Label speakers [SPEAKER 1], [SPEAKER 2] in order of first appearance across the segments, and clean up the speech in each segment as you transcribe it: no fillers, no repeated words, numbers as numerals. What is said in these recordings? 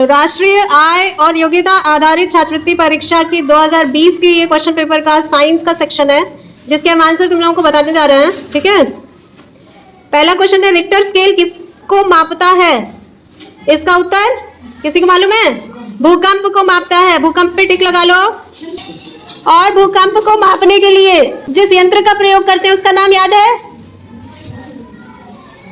[SPEAKER 1] राष्ट्रीय आय और योग्यता आधारित छात्रवृत्ति परीक्षा की 2020 की ये क्वेश्चन पेपर का साइंस का सेक्शन है, जिसके हम आंसर तुम लोगों को बताने जा रहे हैं। ठीक है, पहला क्वेश्चन है, रिक्टर स्केल किसको मापता है? इसका उत्तर किसी को मालूम है? भूकंप को मापता है। भूकंप पे टिक लगा लो। और भूकंप को मापने के लिए जिस यंत्र का प्रयोग करते हैं उसका नाम याद है?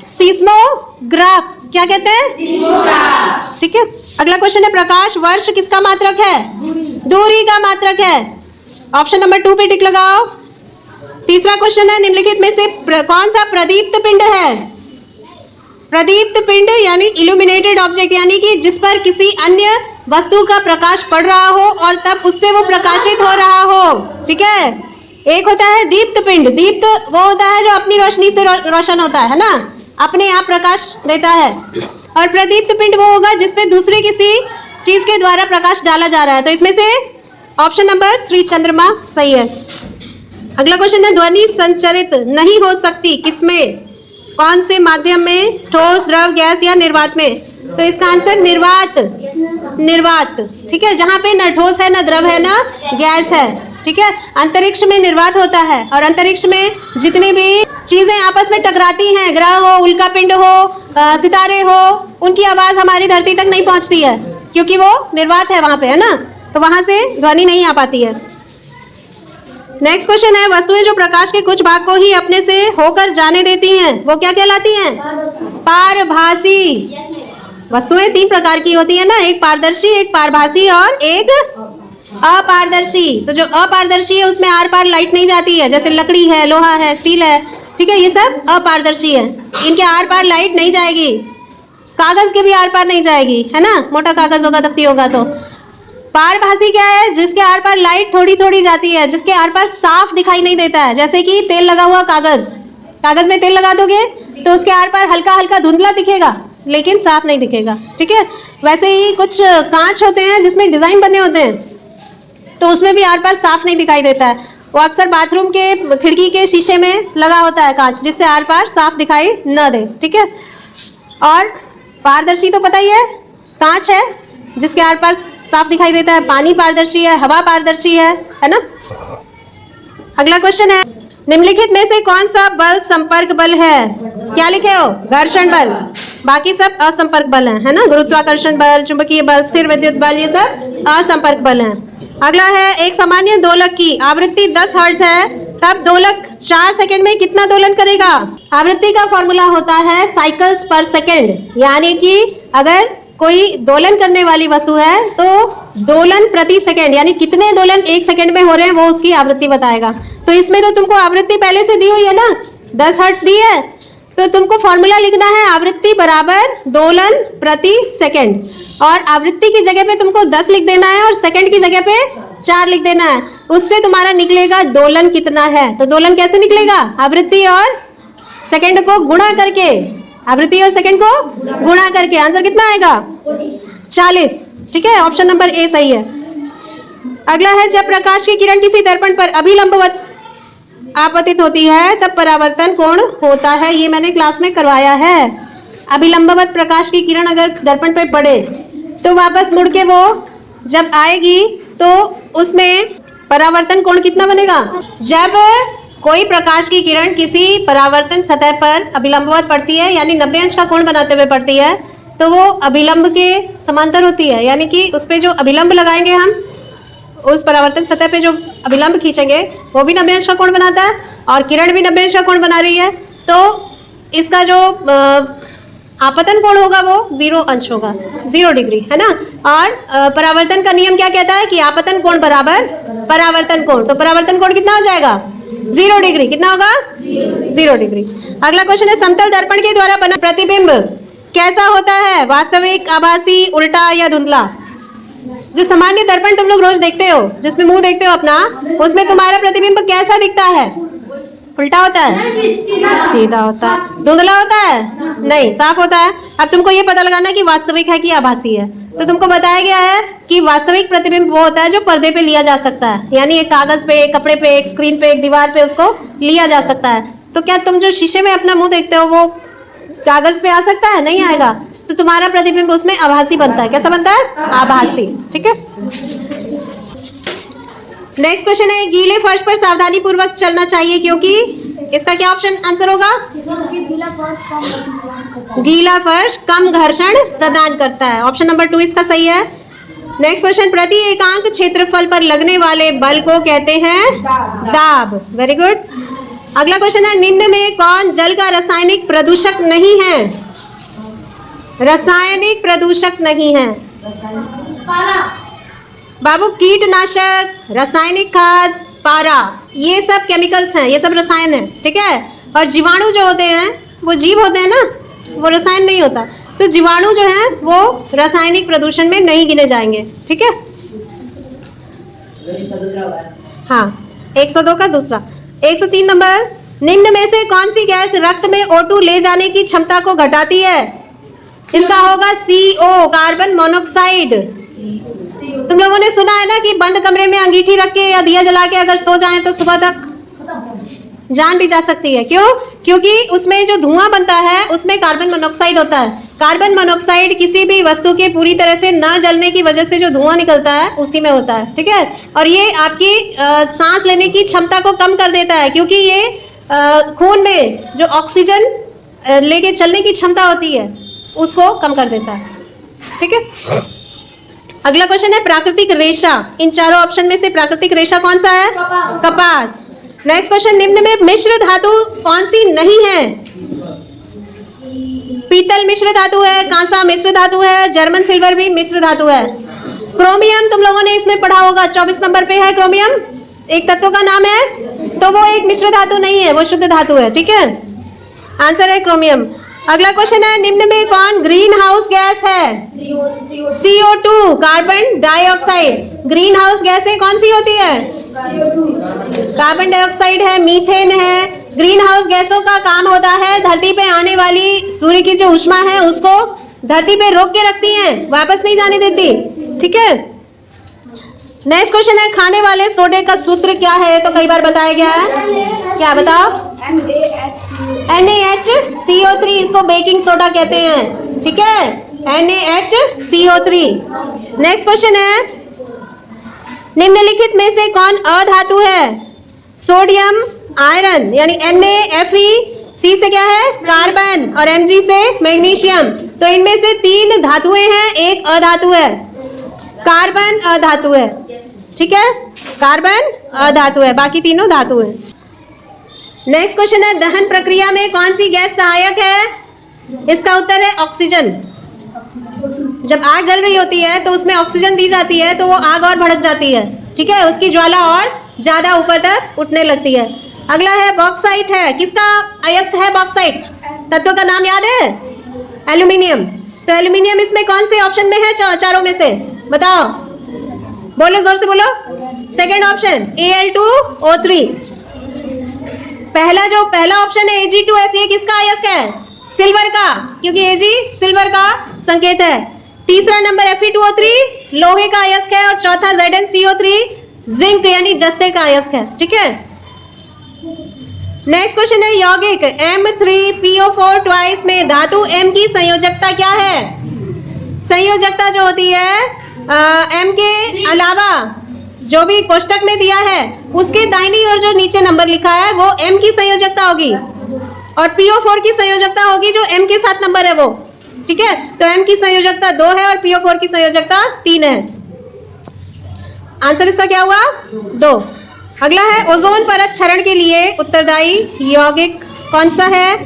[SPEAKER 1] सीस्मोग्राफ। क्या कहते हैं? सीस्मोग्राफ। ठीक है, अगला क्वेश्चन है, प्रकाश वर्ष किसका मात्रक है? दूरी का मात्रक है। ऑप्शन नंबर 2 पे टिक लगाओ। तीसरा क्वेश्चन है, निम्नलिखित में से कौन सा प्रदीप्त पिंड है? प्रदीप्त पिंड यानी इल्यूमिनेटेड ऑब्जेक्ट, यानी कि जिस पर किसी अन्य वस्तु का प्रकाश पड़ रहा हो और तब उससे वो प्रकाशित हो रहा हो। ठीक है, एक होता है दीप्त पिंड। दीप्त वो होता है जो अपनी रोशनी से रोशन होता है ना, अपने आप प्रकाश देता है। और प्रदीप्त पिंड वो होगा जिसमें दूसरे किसी चीज के द्वारा प्रकाश डाला जा रहा है। तो इसमें से ऑप्शन नंबर 3 चंद्रमा सही है। अगला क्वेश्चन है, ध्वनि संचरित नहीं हो सकती किसमें? कौन से माध्यम में? ठोस, द्रव, गैस या निर्वात में? तो इसका आंसर निर्वात। निर्वात। ठीक है, जहां पे न ठोस है, न द्रव है, न गैस है। ठीक है, अंतरिक्ष में निर्वात होता है। और अंतरिक्ष में जितनी भी चीजें आपस में टकराती हैं, ग्रह हो, उल्कापिंड हो, सितारे हो, उनकी आवाज हमारी धरती तक नहीं पहुंचती है, क्योंकि वो निर्वात है वहां पे, है ना, तो वहां से ध्वनि नहीं आ पाती है। नेक्स्ट क्वेश्चन है, वस्तुएं जो प्रकाश के कुछ भाग को ही अपने से होकर जाने देती हैं, वो क्या कहलाती हैं? पारभासी। वस्तुएं 3 प्रकार की होती है ना, एक पारदर्शी, एक पारभासी और एक अपारदर्शी। तो जो अपारदर्शी है उसमें आर पार लाइट नहीं जाती है, जैसे लकड़ी है, लोहा है, स्टील है। ठीक है, ये सब अपारदर्शी है, इनके आर पार लाइट नहीं जाएगी। कागज के भी आर पार नहीं जाएगी, है ना, मोटा कागज होगा, दफ्ती होगा। तो पारभासी क्या है? जिसके आर पार लाइट थोड़ी थोड़ी जाती है, जिसके आर पार साफ दिखाई नहीं देता है। जैसे कि तेल लगा हुआ कागज, कागज में तेल लगा दोगे तो उसके आर पार हल्का हल्का धुंधला दिखेगा, लेकिन साफ नहीं दिखेगा। ठीक है, वैसे ही कुछ कांच होते हैं जिसमें डिजाइन बने होते हैं, तो उसमें भी आर पार साफ नहीं दिखाई देता है। वो अक्सर बाथरूम के खिड़की के शीशे में लगा होता है कांच, जिससे आर पार साफ दिखाई न दे। ठीक है, और पारदर्शी तो पता ही है, कांच है जिसके आर पार साफ दिखाई देता है। पानी पारदर्शी है, हवा पारदर्शी है ना। अगला क्वेश्चन है, निम्नलिखित में से कौन सा बल संपर्क बल है? क्या लिखे हो? घर्षण बल। बाकी सब असंपर्क बल है ना, गुरुत्वाकर्षण बल, चुंबकीय बल, स्थिर विद्युत बल, ये सब असंपर्क बल हैं। अगला है, एक सामान्य दोलक की आवृत्ति 10 हर्ट्ज है, तब दोलक 4 सेकंड में कितना दोलन करेगा? आवृत्ति का फॉर्मूला होता है साइकिल्स पर सेकंड, यानी कि अगर कोई दोलन करने वाली वस्तु है तो दोलन प्रति सेकंड, यानी कितने दोलन 1 सेकंड में हो रहे हैं, वो उसकी आवृत्ति बताएगा। तो इसमें तो तुमको आवृत्ति पहले से दी हुई है ना, 10 हर्ट्ज दी है, तो तुमको फॉर्मूला लिखना है आवृत्ति बराबर दोलन प्रति सेकंड। और आवृत्ति की जगह पे तुमको 10 लिख देना है और सेकंड की जगह पे 4 लिख देना है। उससे तुम्हारा निकलेगा दोलन कितना है। तो दोलन कैसे निकलेगा? आवृत्ति और सेकंड को गुणा करके, आवृत्ति और सेकंड को गुणा करके आंसर कितना आएगा? 40। ठीक है, ऑप्शन नंबर ए सही है। अगला है, जब प्रकाश की किरण किसी दर्पण पर अभिलंबवत आपतित होती है तब परावर्तन कोण होता है। ये मैंने क्लास में करवाया है। अभिलंबवत प्रकाश की किरण अगर दर्पण पर पड़े तो वापस मुड़ के वो जब आएगी तो उसमें परावर्तन कोण कितना बनेगा? जब कोई प्रकाश की किरण किसी परावर्तन सतह पर अभिलंबवत पड़ती है, यानी 90 अंश का कोण बनाते हुए पड़ती है, तो वो अभिलंब के समांतर होती है, यानी कि उस पर जो अभिलंब लगाएंगे हम, उस परावर्तन सतह पे जो अभिलंब खींचेंगे वो भी 90 अंश का कोण बनाता है और किरण भी 90 अंश का कोण बना रही है। तो इसका जो आपतन कोण होगा वो 0 अंश होगा, 0 डिग्री, है ना। और परावर्तन का नियम क्या कहता है कि आपतन कोण बराबर परावर्तन कोण। तो परावर्तन कोण कितना हो जाएगा? 0 डिग्री। कितना होगा? 0 डिग्री। अगला क्वेश्चन है, समतल दर्पण के द्वारा बना प्रतिबिंब कैसा होता है? वास्तविक, आभासी, उल्टा या धुंधला? जो सामान्य दर्पण तुम लोग रोज देखते हो, जिसमें मुंह देखते हो अपना, उसमें तुम्हारा प्रतिबिंब कैसा दिखता है? उल्टा होता है, सीधा होता है, धुंधला होता है, नहीं, साफ होता है। अब तुमको ये पता लगाना कि वास्तविक है कि आभासी है। तो तुमको बताया गया है कि वास्तविक प्रतिबिंब वो होता है जो पर्दे पे लिया जा सकता है, यानी एक कागज पे, एक कपड़े पे, एक स्क्रीन पे, एक दीवार पे उसको लिया जा सकता है। तो क्या तुम जो शीशे में अपना मुंह देखते हो वो कागज पे आ सकता है? नहीं आएगा। तो तुम्हारा प्रतिबिंब उसमें आभासी बनता है। कैसा बनता है? आभासी। ठीक है। नेक्स्ट क्वेश्चन है, गीले फर्श पर सावधानी पूर्वक चलना चाहिए क्योंकि, इसका क्या ऑप्शन आंसर होगा? गीला फर्श कम घर्षण प्रदान करता है। ऑप्शन नंबर 2 इसका सही है। नेक्स्ट क्वेश्चन, प्रति एकांक क्षेत्रफल पर लगने वाले बल को कहते हैं दाब। Very good. अगला क्वेश्चन है, निम्न में कौन जल का रासायनिक प्रदूषक नहीं है? रासायनिक प्रदूषक नहीं है बाबू, कीटनाशक, रासायनिक खाद, पारा, ये सब केमिकल्स हैं, ये सब रसायन है। ठीक है। और जीवाणु जो होते हैं वो जीव होते हैं ना, वो रसायन नहीं होता। तो जीवाणु जो है वो रासायनिक प्रदूषण में नहीं गिने जाएंगे। ठीक है। हाँ, 102 का दूसरा। 103 नंबर, निम्न में से कौन सी गैस रक्त में O2 ले जाने की क्षमता को घटाती है? इसका होगा CO, कार्बन मोनोऑक्साइड। तुम लोगों ने सुना है ना कि बंद कमरे में अंगीठी रख के या दिया जला के अगर सो जाएं तो सुबह तक जान भी जा सकती है। क्यों? क्योंकि उसमें जो धुआं बनता है उसमें कार्बन मोनोऑक्साइड होता है। कार्बन मोनोऑक्साइड किसी भी वस्तु के पूरी तरह से न जलने की वजह से जो धुआं निकलता है उसी में होता है। ठीक है। और ये आपकी सांस लेने की क्षमता को कम कर देता है, क्योंकि ये खून में जो ऑक्सीजन लेके चलने की क्षमता होती है उसको कम कर देता है। ठीक है। अगला क्वेश्चन है, प्राकृतिक रेशा। इन चारों ऑप्शन में से प्राकृतिक रेशा कौन सा है? कपास। नेक्स्ट क्वेश्चन, निम्न में मिश्र धातु कौन सी नहीं है? पीतल मिश्र धातु है, कांसा मिश्र धातु है, जर्मन सिल्वर भी मिश्र धातु है। क्रोमियम तुम लोगों ने इसमें पढ़ा होगा, 24 नंबर पे है क्रोमियम, एक तत्व का नाम है, तो वो एक मिश्र धातु नहीं है, वो शुद्ध धातु है। ठीक है। आंसर है क्रोमियम। अगला क्वेश्चन है, निम्न में कौन ग्रीन हाउस गैस है? CO2, carbon dioxide. Green house गैसें कौन सी होती है? कार्बन डाइऑक्साइड है, मीथेन है। ग्रीन हाउस गैसों का काम होता है धरती पे आने वाली सूर्य की जो ऊष्मा है उसको धरती पे रोक के रखती हैं, वापस नहीं जाने देती। ठीक है। नेक्स्ट क्वेश्चन है, खाने वाले सोडे का सूत्र क्या है? तो कई बार बताया गया है, क्या बताओ? NaHCO3, इसको बेकिंग सोडा कहते हैं। ठीक है, NaHCO3। नेक्स्ट क्वेश्चन है, निम्नलिखित में से कौन अधातु है? सोडियम, आयरन यानी Na, Fe, C से क्या है? कार्बन, और Mg से मैग्नीशियम। तो इनमें से 3 धातुएं हैं, एक अधातु है। कार्बन अधातु है। ठीक है, कार्बन अधातु है, बाकी तीनों धातु है। नेक्स्ट क्वेश्चन है, दहन प्रक्रिया में कौन सी गैस सहायक है? इसका उत्तर है ऑक्सीजन। जब आग जल रही होती है तो उसमें ऑक्सीजन दी जाती है तो वो आग और भड़क जाती है। ठीक है, उसकी ज्वाला और ज्यादा ऊपर तक उठने लगती है। अगला है बॉक्साइट है, किसका अयस्क है बॉक्साइट? तत्व का नाम याद है? एल्यूमिनियम। तो एल्यूमिनियम इसमें कौन से ऑप्शन में है? चारों में से बताओ, बोलो जोर से बोलो। Second option Al2O3। पहला ऑप्शन है Ag2S, ये किसका अयस्क है? सिल्वर का, क्योंकि Ag सिल्वर का संकेत है। तीसरा नंबर Fe2O3 लोहे का अयस्क है, और चौथा ZnCO3 जिंक यानी जस्ते का अयस्क है। ठीक है। नेक्स्ट क्वेश्चन है, यौगिक M3PO4 ट्वाइस में धातु M की संयोजकता क्या है? संयोजकता जो होती है M के अलावा जो भी कोष्टक में दिया है उसके दाहिनी ओर जो नीचे नंबर लिखा है वो M की संयोजकता होगी, और PO4 की संयोजकता होगी जो M के साथ नंबर है वो। ठीक है, तो M की संयोजकता 2 है और PO4 की संयोजकता 3 है। आंसर इसका क्या हुआ? 2। अगला है, ओजोन परत क्षरण के लिए उत्तरदायी यौगिक कौन सा है?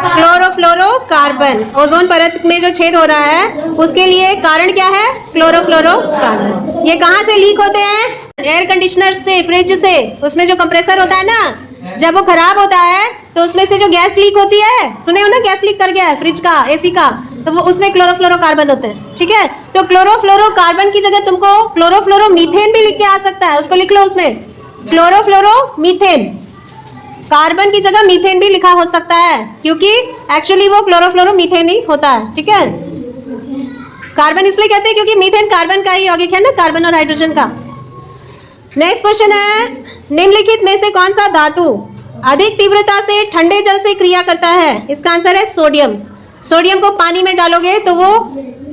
[SPEAKER 1] क्लोरोफ्लोरोकार्बन। ओजोन परत में जो छेद हो रहा है उसके लिए कारण क्या है? क्लोरोफ्लोरोकार्बन। ये कहाँ से लीक होते हैं? एयर कंडीशनर से, फ्रिज से। उसमें जो कंप्रेसर होता है ना, जब वो खराब होता है तो उसमें से जो गैस लीक होती है, सुने हो ना गैस लीक कर गया है फ्रिज का, एसी का, तो वो उसमें क्लोरोफ्लोरोकार्बन होते हैं। ठीक है, तो क्लोरोफ्लोरोकार्बन की जगह तुमको क्लोरोफ्लोरोमीथेन भी लिख के आ सकता है, उसको लिख लो उसमें क्लोरोफ्लोरोमीथेन। कार्बन की जगह मीथेन भी लिखा हो सकता है, क्योंकि एक्चुअली वो क्लोरोफ्लोरोमीथेन ही होता है। ठीक है, कार्बन इसलिए कहते हैं क्योंकि मीथेन कार्बन का ही यौगिक है ना, कार्बन और हाइड्रोजन का। नेक्स्ट क्वेश्चन है, निम्नलिखित में से कौन सा धातु अधिक तीव्रता से ठंडे जल से क्रिया करता है? इसका आंसर है सोडियम। सोडियम को पानी में डालोगे तो वो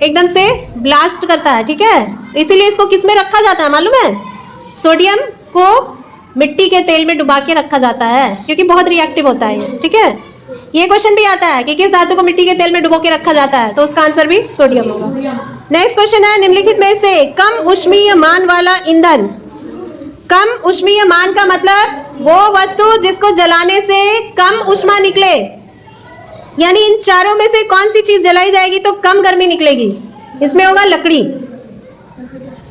[SPEAKER 1] एकदम से ब्लास्ट करता है, ठीक है। इसीलिए इसको किस में रखा जाता है मालूम है? सोडियम को मिट्टी के तेल में डुबा के रखा जाता है क्योंकि बहुत रिएक्टिव होता है ये, ठीक है। ये क्वेश्चन भी आता है कि किस धातु को मिट्टी के तेल में डुबो के रखा जाता है, तो उसका आंसर भी सोडियम होगा। नेक्स्ट क्वेश्चन है, निम्नलिखित में से कम ऊष्मीय मान वाला ईंधन। कम ऊष्मीय मान का मतलब वो वस्तु जिसको जलाने से कम ऊष्मा निकले, यानी इन चारों में से कौन सी चीज जलाई जाएगी तो कम गर्मी निकलेगी? इसमें होगा लकड़ी,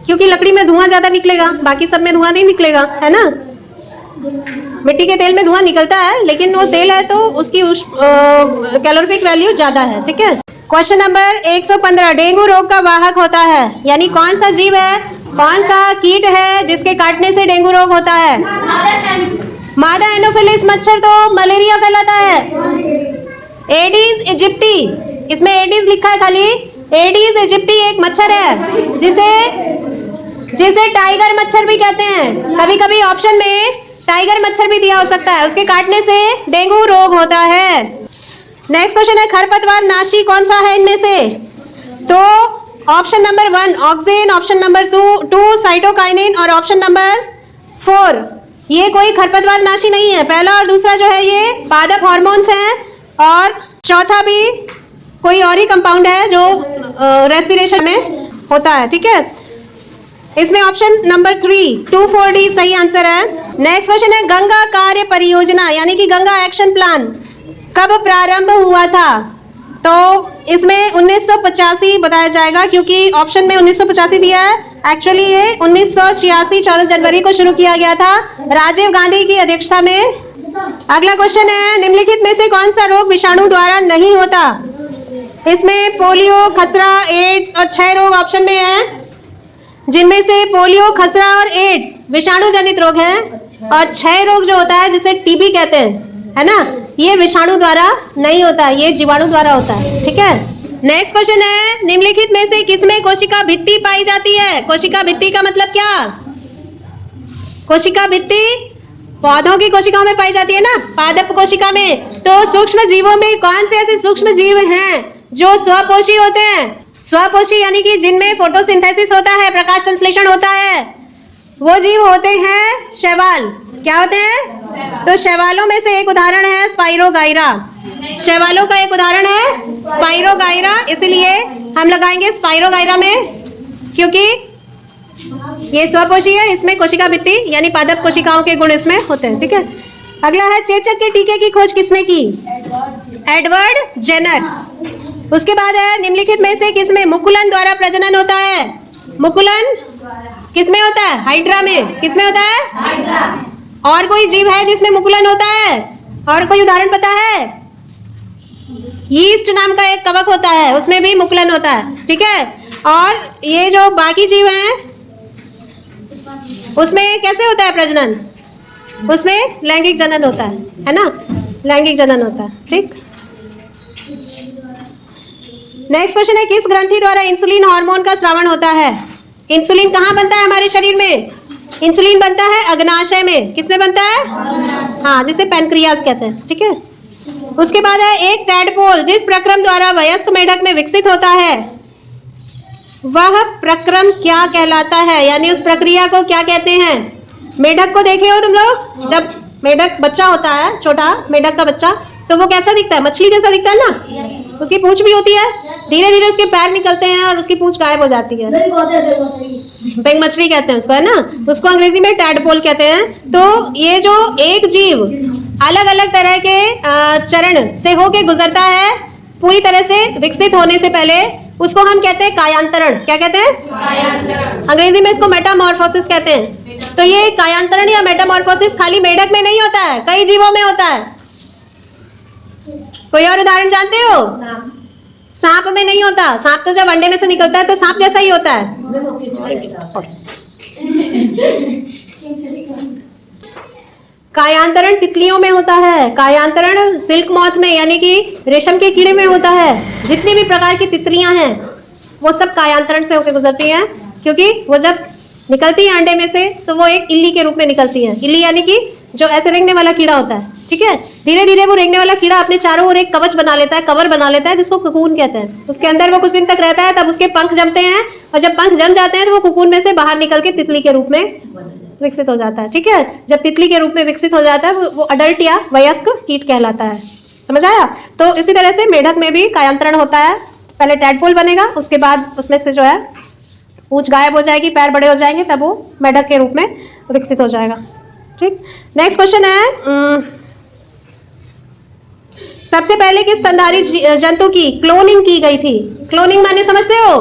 [SPEAKER 1] क्योंकि लकड़ी में धुआं ज्यादा निकलेगा, बाकी सब में धुआं नहीं निकलेगा, है ना। मिट्टी के तेल में धुआं निकलता है लेकिन वो तेल है तो उसकी कैलोरीफिक वैल्यू ज्यादा है, ठीक है। क्वेश्चन नंबर 115, डेंगू रोग का वाहक होता है, यानी कौन सा जीव है, कौन सा कीट है जिसके काटने से डेंगू रोग होता है? मादा एनोफिलिस मच्छर तो मलेरिया फैलाता है। एडिस इजिप्टी, इसमें एडिस लिखा है खाली। एडिस इजिप्टी एक मच्छर है जिसे टाइगर मच्छर भी कहते हैं। कभी कभी ऑप्शन में टाइगर मच्छर भी दिया हो सकता है, उसके काटने से डेंगू रोग होता है। नेक्स्ट क्वेश्चन है, खरपतवार नाशी कौन सा है इनमें से? तो option number 1 oxygen, option number 2 cytokinin और ऑप्शन नंबर 4 ये कोई खरपतवार नाशी नहीं है। पहला और दूसरा जो है ये पादप हार्मोन्स हैं और चौथा भी कोई और ही कंपाउंड है जो रेस्पिरेशन में होता है, ठीक है। इसमें ऑप्शन नंबर 3 2,4-D सही आंसर है। नेक्स्ट क्वेश्चन है, गंगा कार्य परियोजना यानी कि गंगा एक्शन प्लान कब प्रारंभ हुआ था? तो इसमें 1985 बताया जाएगा क्योंकि ऑप्शन में 1985 दिया है। एक्चुअली ये 1986 14 जनवरी को शुरू किया गया था राजीव गांधी की अध्यक्षता में। अगला क्वेश्चन है, निम्नलिखित में से कौन सा रोग विषाणु द्वारा नहीं होता? इसमें पोलियो, खसरा, एड्स और क्षय रोग ऑप्शन में है, जिनमें से पोलियो, खसरा और एड्स विषाणु जनित रोग हैं और क्षय रोग जो होता है जिसे टीबी कहते हैं, है ना, ये विषाणु द्वारा नहीं होता, ये जीवाणु द्वारा होता है, ठीक है। नेक्स्ट क्वेश्चन है, निम्नलिखित में से किसमें कोशिका भित्ति पाई जाती है? कोशिका भित्ति का मतलब क्या? कोशिका भित्ति पौधों की कोशिकाओं में पाई जाती है ना, पादप कोशिका में। तो सूक्ष्म जीवों में कौन से ऐसे सूक्ष्म जीव हैं जो स्वपोषी होते हैं? स्वपोषी यानी कि जिनमें फोटोसिंथेसिस होता है, प्रकाश संश्लेषण होता है, वो जीव होते हैं शैवाल। क्या होते हैं? तो शैवालों में से एक उदाहरण है स्पाइरोगाइरा। शैवालों का एक उदाहरण है स्पाइरोगाइरा, इसलिए हम लगाएंगे स्पाइरोगाइरा में क्योंकि ये स्वपोषी है, इसमें कोशिका भित्ति यानी पादप कोशिकाओं के गुण इसमें होते हैं, ठीक है। अगला है, चेचक के टीके की खोज किसने की? Edward Jenner. उसके बाद है, निम्नलिखित में से किसमें मुकुलन द्वारा प्रजनन होता है? मुकुलन किसमें होता है? हाइड्रा में। किसमें होता है? हाइड्रा। और कोई जीव है जिसमें मुकुलन होता है? और कोई उदाहरण पता है? यीस्ट नाम का एक कवक होता है, उसमें भी मुकुलन होता है, ठीक है। और ये जो बाकी जीव हैं उसमें कैसे होता है प्रजनन? उसमें लैंगिक जनन होता है ना, लैंगिक जनन होता है, ठीक। नेक्स्ट क्वेश्चन है, किस ग्रंथि द्वारा इंसुलिन हार्मोन का स्रावण होता है? इंसुलिन कहाँ बनता है हमारे शरीर में? इंसुलिन बनता है अग्नाशय में। किसमें बनता है? हाँ, जिसे पैनक्रियाज कहते हैं, ठीक है। उसके बाद है, एक टैडपोल जिस प्रक्रम द्वारा वयस्क मेढक में विकसित होता है वह प्रक्रम क्या कहलाता है, यानी उस प्रक्रिया को क्या कहते हैं? मेढक को देखे हो तुम लोग, जब मेढक बच्चा होता है, छोटा मेढक का बच्चा, तो वो कैसा दिखता है? मछली जैसा दिखता है ना, उसकी पूंछ भी होती है, धीरे धीरे उसके पैर निकलते हैं और उसकी पूंछ गायब हो जाती है। बेंग मछली कहते हैं उसको, है ना, उसको अंग्रेजी में टैडपोल कहते हैं। तो ये जो एक जीव अलग अलग तरह के चरण से होके गुजरता है पूरी तरह से विकसित होने से पहले, उसको हम कहते हैं कायांतरण। क्या कहते हैं? कायांतरण। अंग्रेजी में इसको मेटामॉर्फोसिस कहते हैं। तो ये कायांतरण या मेटामॉर्फोसिस खाली मेढक में नहीं होता है, कई जीवों में होता है। कोई और उदाहरण जानते हो? सांप में नहीं होता। सांप तो जब अंडे में से निकलता है तो सांप जैसा ही होता है। कायांतरण तितलियों में होता है, कायांतरण सिल्क मॉथ में यानी कि रेशम के कीड़े में होता है। जितनी भी प्रकार की तितलियां हैं वो सब कायांतरण से होकर गुजरती हैं, क्योंकि वो जब निकलती है अंडे में से तो वो एक इल्ली के रूप में निकलती है। इल्ली यानी कि जो ऐसे रेंगने वाला कीड़ा होता है, ठीक है। ठीक है। धीरे धीरे वो रेंगने वाला कीड़ा अपने चारों ओर एक कवच बना लेता है, कवर बना लेता है, जिसको कोकून कहते हैं। उसके अंदर वो कुछ दिन तक रहता है, तब उसके पंख जमते हैं, और जब पंख जम जाते हैं तो वो कोकून में से बाहर निकल के तितली के रूप में विकसित हो जाता है। ठीक है, जब तितली के रूप में विकसित हो जाता है वो अडल्ट या वयस्क कीट कहलाता है। समझ आया? तो इसी तरह से मेढक में भी कायांतरण होता है। पहले टैडपोल बनेगा, उसके बाद उसमें से जो है पूंछ गायब हो जाएगी, पैर बड़े हो जाएंगे, तब वो मेढक के रूप में विकसित हो जाएगा। ठीक, नेक्स्ट क्वेश्चन है, सबसे पहले किस स्तनधारी जंतु की क्लोनिंग की गई थी? क्लोनिंग माने समझते हो?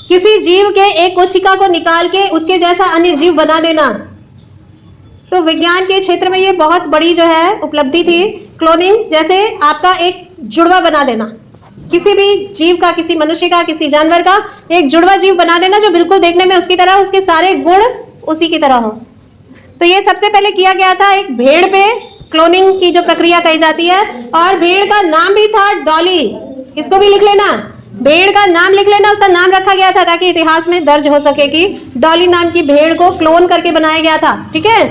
[SPEAKER 1] किसी जीव के एक कोशिका को निकाल के उसके जैसा अन्य जीव बना देना। तो विज्ञान के क्षेत्र में ये बहुत बड़ी जो है उपलब्धि थी क्लोनिंग। जैसे आपका एक जुड़वा बना देना, किसी भी जीव का, किसी मनुष्य का, किसी जानवर का एक जुड़वा जीव बना देना जो बिल्कुल देखने में उसकी तरह, उसके सारे गुण उसी की तरह हो। तो ये सबसे पहले किया गया था एक भेड़ पे, क्लोनिंग की जो प्रक्रिया कही जाती है। और भेड़ का नाम भी था डॉली। इसको भी लिख लेना, भेड़ का नाम लिख लेना, उसका नाम रखा गया था ताकि इतिहास में दर्ज हो सके कि डॉली नाम की भेड़ को क्लोन करके बनाया गया था। ठीक है,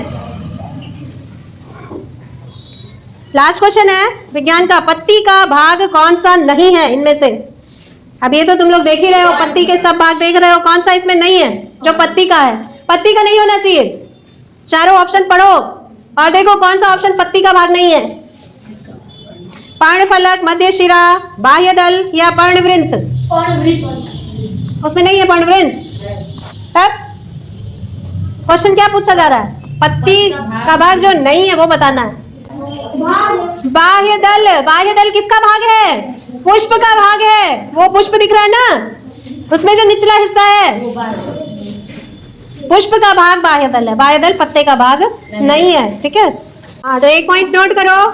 [SPEAKER 1] लास्ट क्वेश्चन है विज्ञान का, पत्ती का भाग कौन सा नहीं है इनमें से? अब ये तो तुम लोग देख ही रहे हो, पत्ती के सब भाग देख रहे हो, कौन सा इसमें नहीं है जो पत्ती का है? पत्ती का नहीं होना चाहिए। चारों ऑप्शन पढ़ो और देखो कौन सा ऑप्शन पत्ती का भाग नहीं है। पर्णफलक, मध्य शिरा, बाह्य दल या पर्णवृंत? उसमें नहीं है पर्णवृंत। तब क्वेश्चन क्या पूछा जा रहा है? पत्ती का भाग जो नहीं है वो बताना है। बाह्य दल, बाह्य दल किसका भाग है? पुष्प का भाग है। वो पुष्प दिख रहा है ना, उसमें जो निचला हिस्सा है पुष्प का भाग बाह्य दल है। बाह्य दल पत्ते का भाग नहीं है। ठीक है, हाँ, तो एक पॉइंट नोट करो,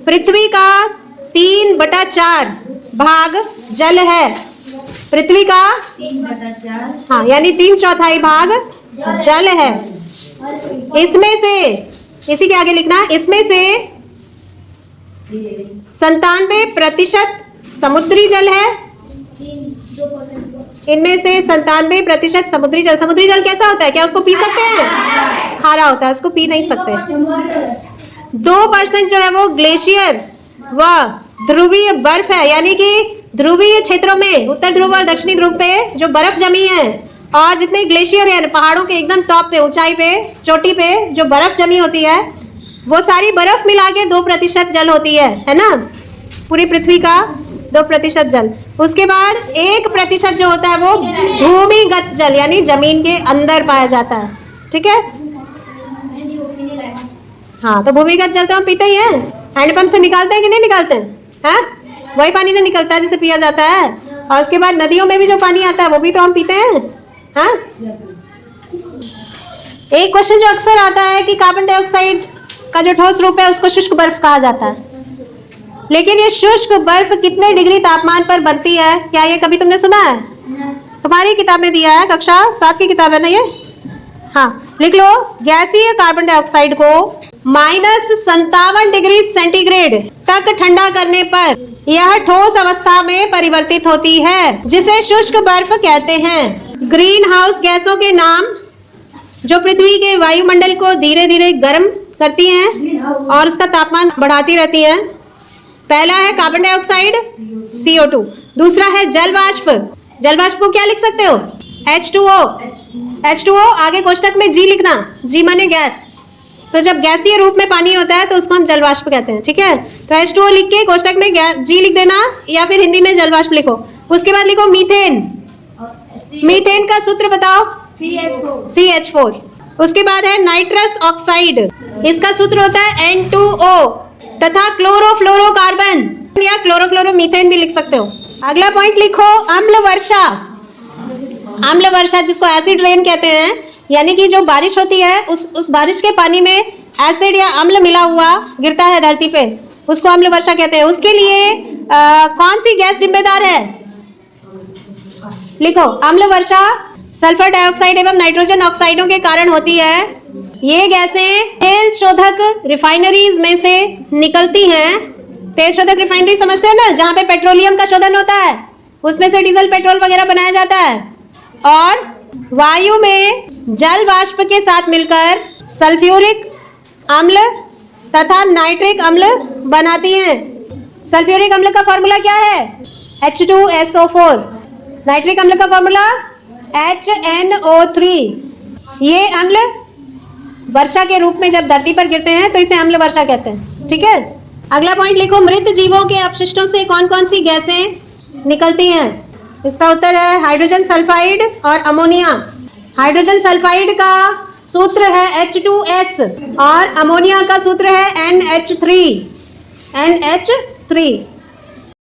[SPEAKER 1] पृथ्वी का 3/4 भाग जल है। पृथ्वी का 3/4, हाँ, यानी 3/4 भाग जल है। इसमें से, इसी के आगे लिखना, इसमें से 97% समुद्री जल है। इनमें से 97% समुद्री जल। समुद्री जल कैसा होता है? क्या उसको पी सकते हैं? खारा होता है, उसको पी नहीं सकते। 2% जो है वो ग्लेशियर व ध्रुवीय बर्फ है, यानी कि ध्रुवीय क्षेत्रों में, उत्तर ध्रुव और दक्षिणी ध्रुव पे जो बर्फ जमी है, और जितने ग्लेशियर है पहाड़ों के एकदम टॉप पे, ऊंचाई पे, चोटी पे जो बर्फ जमी होती है, वो सारी बर्फ मिला के 2% जल होती है ना, पूरी पृथ्वी का 2% जल। उसके बाद 1% जो होता है वो भूमिगत जल, यानी जमीन के अंदर पाया जाता है। ठीक है, हाँ, तो भूमिगत जल तो हम पीते ही हैं, हैंडपंप से निकालते हैं कि नहीं निकालते हैं? हाँ, वही पानी ना निकलता है जिसे पिया जाता है। और उसके बाद नदियों में भी जो पानी आता है वो भी तो हम पीते हैं। हाँ, एक क्वेश्चन जो अक्सर आता है कि कार्बन डाइऑक्साइड का जो ठोस रूप है उसको शुष्क बर्फ कहा जाता है, लेकिन ये शुष्क बर्फ कितने डिग्री तापमान पर बनती है? क्या ये कभी तुमने सुना है? तुम्हारी किताब में दिया है, कक्षा 7 की किताब है ना ये? हाँ, लिख लो, गैसीय कार्बन डाइऑक्साइड को -57 डिग्री सेंटीग्रेड तक ठंडा करने पर यह ठोस अवस्था में परिवर्तित होती है, जिसे शुष्क बर्फ कहते हैं। ग्रीन हाउस गैसों के नाम जो पृथ्वी के वायुमंडल को धीरे धीरे गर्म करती हैं और उसका तापमान बढ़ाती रहती हैं। पहला है कार्बन डाइऑक्साइड CO2, दूसरा है जल वाष्प। जल वाष्प को क्या लिख सकते हो? H2O, आगे कोष्टक में G लिखना, G माने गैस। तो जब गैसीय रूप में पानी होता है तो उसको हम जल वाष्प कहते हैं। ठीक है, तो H2O लिख के कोष्टक में G लिख देना, या फिर हिंदी में जल वाष्प लिखो। उसके बाद लिखो मीथेन। मीथेन का सूत्र बताओ? CH4। उसके बाद है नाइट्रस ऑक्साइड, इसका सूत्र होता है N2O, तथा क्लोरोफ्लोरोकार्बन या क्लोरोफ्लोरोमीथेन भी लिख सकते हो। अगला पॉइंट लिखो अम्ल वर्षा। अम्ल वर्षा जिसको एसिड रेन कहते हैं, यानी कि जो बारिश होती है उस बारिश के पानी में एसिड या अम्ल मिला हुआ गिरता है धरती पे, उसको अम्ल वर्षा कहते हैं। उसके लिए कौन सी गैस जिम्मेदार है? लिखो, अम्ल वर्षा सल्फर डाइऑक्साइड एवं नाइट्रोजन ऑक्साइडों के कारण होती है। ये गैसें तेल शोधक रिफाइनरीज में से निकलती हैं। तेल शोधक रिफाइनरी समझते हैं ना, जहाँ पे पेट्रोलियम का शोधन होता है, उसमें से डीजल पेट्रोल वगैरह बनाया जाता है। और वायु में जल वाष्प के साथ मिलकर सल्फ्यूरिक अम्ल तथा नाइट्रिक अम्ल बनाती हैं। सल्फ्यूरिक अम्ल का फॉर्मूला क्या है? H2SO4। नाइट्रिक अम्ल का फॉर्मूला HNO3। ये अम्ल वर्षा के रूप में जब धरती पर गिरते हैं तो इसे अम्ल वर्षा कहते हैं। ठीक है, अगला पॉइंट लिखो, मृत जीवों के अपशिष्टों से कौन कौन सी गैसें निकलती हैं? इसका उत्तर है हाइड्रोजन सल्फाइड और अमोनिया। हाइड्रोजन सल्फाइड का सूत्र है H2S और अमोनिया का सूत्र है NH3।